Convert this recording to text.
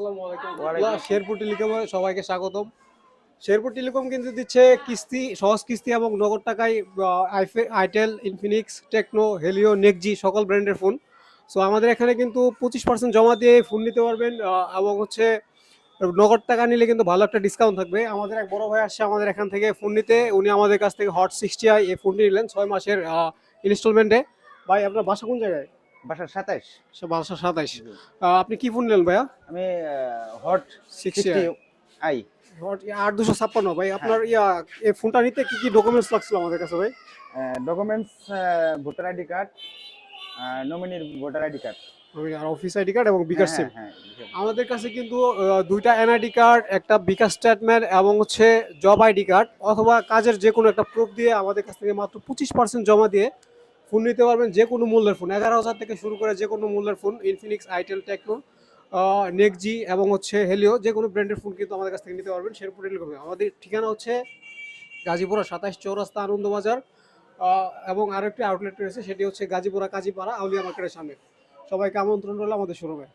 আসসালামু আলাইকুম। ওয়ালাইকুম শেরপুর টেলিকমে সবাইকে স্বাগতম। শেরপুর টেলিকম কিন্তু দিচ্ছে কিস্তি, সহজ কিস্তি এবং নগদ টাকায় আইটেল, ইনফিনিক্স, টেকনো, হেলিও, নেক্সজি সকল ব্র্যান্ডের ফোন। সো আমাদের এখানে কিন্তু 25% জমা দিয়ে ফোন নিতে পারবেন, এবং হচ্ছে নগদ টাকা নিলে কিন্তু ভালো একটা ডিসকাউন্ট থাকবে। আমাদের এক বড় ভাই আসছে আমাদের এখান থেকে ফোন নিতে, উনি আমাদের কাছ থেকে হট 60i এই ফোনটি নিলেন 6 মাসের ইনস্টলমেন্টে। ভাই আপনার বাসা কোন জায়গায়? বাসা 27। বাসা 27। জি। আপনি কি ফোন নিলেন ভাইয়া? আমি হট 60i 60i। 8256 ভাই। হ্যাঁ, আপনার এই ফোনটা নিতে কি কি ডকুমেন্টস লাগছিল আমাদের কাছে ভাই? ডকুমেন্টস ভোটার আইডি কার্ড, নমিনির ভোটার আইডি কার্ড। আর অফিস আইডি কার্ড এবং হ্যাঁ বিকাশ সিম। হ্যাঁ হ্যাঁ বুঝলাম। আমাদের কাছে কিন্তু দুইটা এনআইডি কার্ড, একটা বিকাশ স্টেটমেন্ট এবং হচ্ছে জব আইডি কার্ড অথবা কাজের যে কোনো একটা প্রুফ দিয়ে আমাদের কাছ থেকে মাত্র 25% জমা দিয়ে ফোন নিতে পারবেন। যে কোনো মূল্যের ফোন, 11,000 থেকে শুরু করে যে কোনো মূল্যের ফোন, ইনফিনিক্স, আইটেল, টেকনো, নেক্সজি এবং হচ্ছে হেলিও, যে কোনো ব্র্যান্ডের ফোন কিন্তু আমাদের কাছ থেকে নিতে পারবেন শেরপুর টেলিকমে। আমাদের ঠিকানা হচ্ছে গাজীপুরা 27 চৌরাস্তা, আনন্দবাজার। এবং আরও একটি আউটলেট রয়েছে, সেটি হচ্ছে গাজীপুরা কাজীপাড়া আউলিয়া মার্কেটের সামনে। সবাইকে আমন্ত্রণ রইল আমাদের শোরুমে।